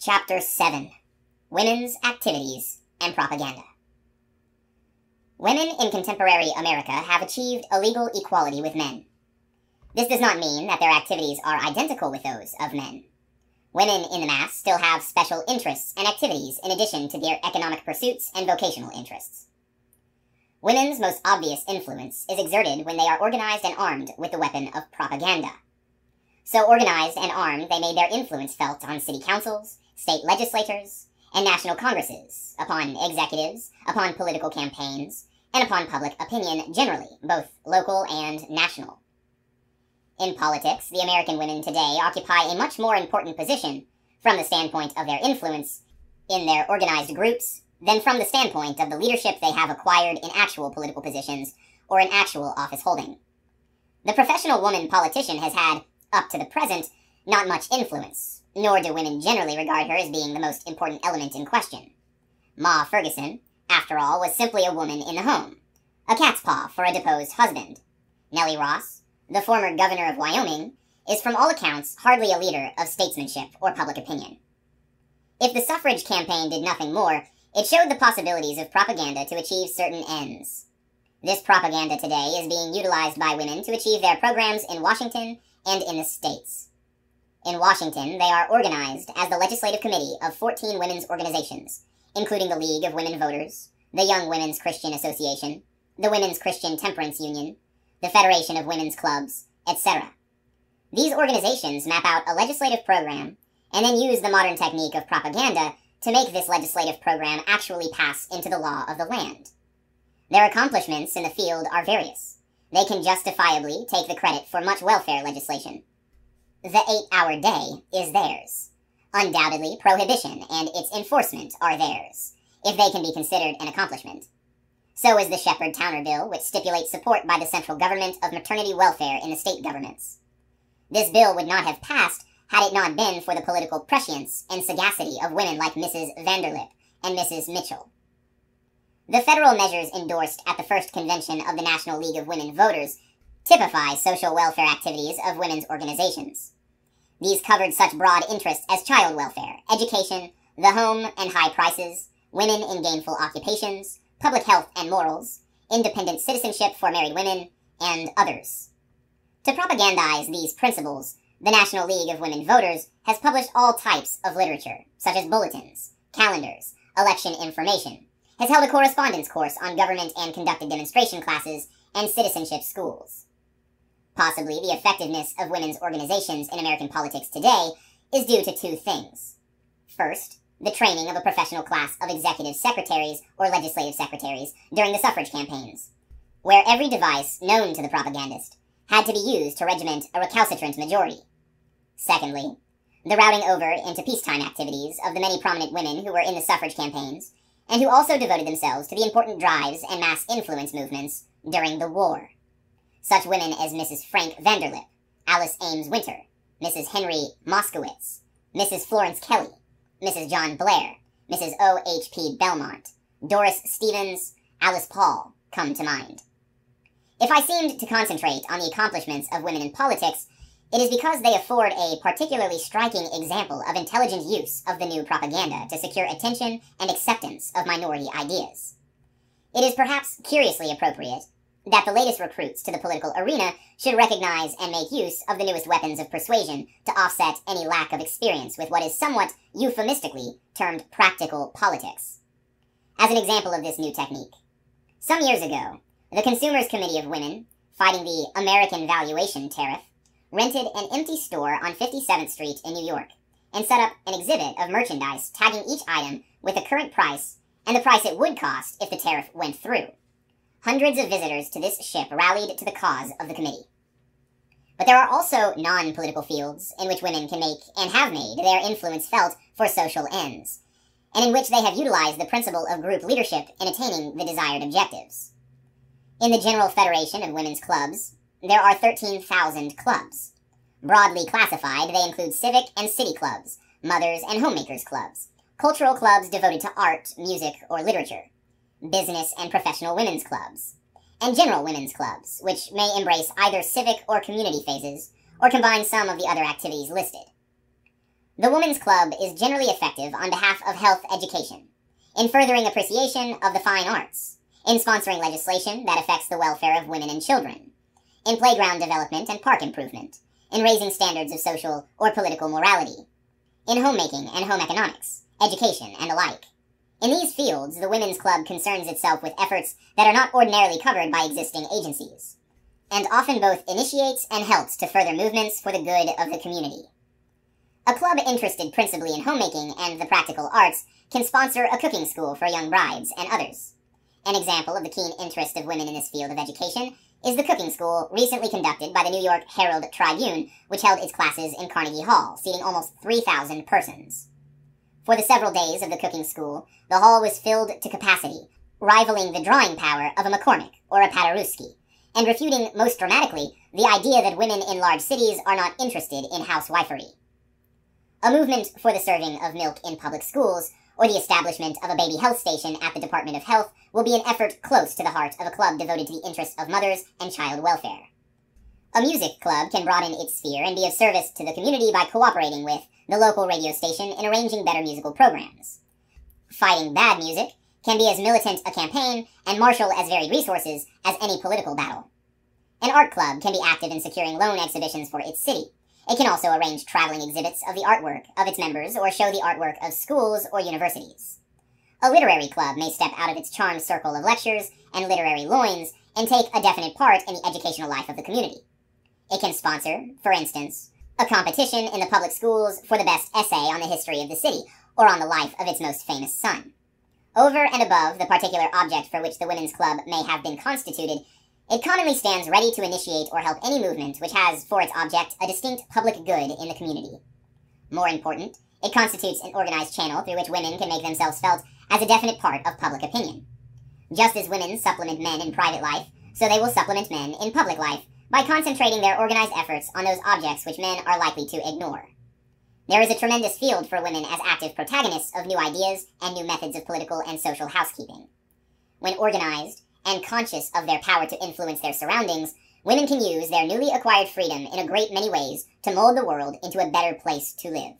Chapter 7. Women's Activities and Propaganda. Women in contemporary America have achieved a legal equality with men. This does not mean that their activities are identical with those of men. Women in the mass still have special interests and activities in addition to their economic pursuits and vocational interests. Women's most obvious influence is exerted when they are organized and armed with the weapon of propaganda. So organized and armed, they made their influence felt on city councils, state legislatures, and national congresses, upon executives, upon political campaigns, and upon public opinion generally, both local and national. In politics, the American women today occupy a much more important position from the standpoint of their influence in their organized groups than from the standpoint of the leadership they have acquired in actual political positions or in actual office holding. The professional woman politician has had, up to the present, not much influence, nor do women generally regard her as being the most important element in question. Ma Ferguson, after all, was simply a woman in the home, a cat's paw for a deposed husband. Nellie Ross, the former governor of Wyoming, is from all accounts hardly a leader of statesmanship or public opinion. If the suffrage campaign did nothing more, it showed the possibilities of propaganda to achieve certain ends. This propaganda today is being utilized by women to achieve their programs in Washington and in the states. In Washington, they are organized as the Legislative Committee of 14 women's organizations, including the League of Women Voters, the Young Women's Christian Association, the Women's Christian Temperance Union, the Federation of Women's Clubs, etc. These organizations map out a legislative program and then use the modern technique of propaganda to make this legislative program actually pass into the law of the land. Their accomplishments in the field are various. They can justifiably take the credit for much welfare legislation. The 8-hour day is theirs. Undoubtedly, prohibition and its enforcement are theirs, if they can be considered an accomplishment. So is the Shepherd-Towner Bill, which stipulates support by the central government of maternity welfare in the state governments. This bill would not have passed had it not been for the political prescience and sagacity of women like Mrs. Vanderlip and Mrs. Mitchell. The federal measures endorsed at the first convention of the National League of Women Voters typify social welfare activities of women's organizations. These covered such broad interests as child welfare, education, the home and high prices, women in gainful occupations, public health and morals, independent citizenship for married women, and others. To propagandize these principles, the National League of Women Voters has published all types of literature, such as bulletins, calendars, election information, has held a correspondence course on government and conducted demonstration classes and citizenship schools. Possibly the effectiveness of women's organizations in American politics today is due to two things. First, the training of a professional class of executive secretaries or legislative secretaries during the suffrage campaigns, where every device known to the propagandist had to be used to regiment a recalcitrant majority. Secondly, the routing over into peacetime activities of the many prominent women who were in the suffrage campaigns and who also devoted themselves to the important drives and mass influence movements during the war. Such women as Mrs. Frank Vanderlip, Alice Ames Winter, Mrs. Henry Moskowitz, Mrs. Florence Kelly, Mrs. John Blair, Mrs. O.H.P. Belmont, Doris Stevens, Alice Paul come to mind. If I seemed to concentrate on the accomplishments of women in politics, it is because they afford a particularly striking example of intelligent use of the new propaganda to secure attention and acceptance of minority ideas. It is perhaps curiously appropriate that the latest recruits to the political arena should recognize and make use of the newest weapons of persuasion to offset any lack of experience with what is somewhat euphemistically termed practical politics. As an example of this new technique, some years ago, the Consumers Committee of Women, fighting the American Valuation Tariff, rented an empty store on 57th Street in New York and set up an exhibit of merchandise tagging each item with the current price and the price it would cost if the tariff went through. Hundreds of visitors to this ship rallied to the cause of the committee. But there are also non-political fields in which women can make and have made their influence felt for social ends, and in which they have utilized the principle of group leadership in attaining the desired objectives. In the General Federation of Women's Clubs, there are 13,000 clubs. Broadly classified, they include civic and city clubs, mothers and homemakers clubs, cultural clubs devoted to art, music, or literature, business and professional women's clubs, and general women's clubs, which may embrace either civic or community phases, or combine some of the other activities listed. The Women's Club is generally effective on behalf of health education, in furthering appreciation of the fine arts, in sponsoring legislation that affects the welfare of women and children, in playground development and park improvement, in raising standards of social or political morality, in homemaking and home economics, education, and the like. In these fields, the Women's Club concerns itself with efforts that are not ordinarily covered by existing agencies, and often both initiates and helps to further movements for the good of the community. A club interested principally in homemaking and the practical arts can sponsor a cooking school for young brides and others. An example of the keen interest of women in this field of education is the cooking school recently conducted by the New York Herald Tribune, which held its classes in Carnegie Hall, seating almost 3,000 persons. For the several days of the cooking school, the hall was filled to capacity, rivaling the drawing power of a McCormick or a Paderewski, and refuting most dramatically the idea that women in large cities are not interested in housewifery. A movement for the serving of milk in public schools, or the establishment of a baby health station at the Department of Health, will be an effort close to the heart of a club devoted to the interests of mothers and child welfare. A music club can broaden its sphere and be of service to the community by cooperating with the local radio station in arranging better musical programs. Fighting bad music can be as militant a campaign and martial as varied resources as any political battle. An art club can be active in securing loan exhibitions for its city. It can also arrange traveling exhibits of the artwork of its members or show the artwork of schools or universities. A literary club may step out of its charmed circle of lectures and literary loins and take a definite part in the educational life of the community. It can sponsor, for instance, a competition in the public schools for the best essay on the history of the city or on the life of its most famous son. Over and above the particular object for which the Women's Club may have been constituted, it commonly stands ready to initiate or help any movement which has for its object a distinct public good in the community. More important, it constitutes an organized channel through which women can make themselves felt as a definite part of public opinion. Just as women supplement men in private life, so they will supplement men in public life by concentrating their organized efforts on those objects which men are likely to ignore. There is a tremendous field for women as active protagonists of new ideas and new methods of political and social housekeeping. When organized and conscious of their power to influence their surroundings, women can use their newly acquired freedom in a great many ways to mold the world into a better place to live.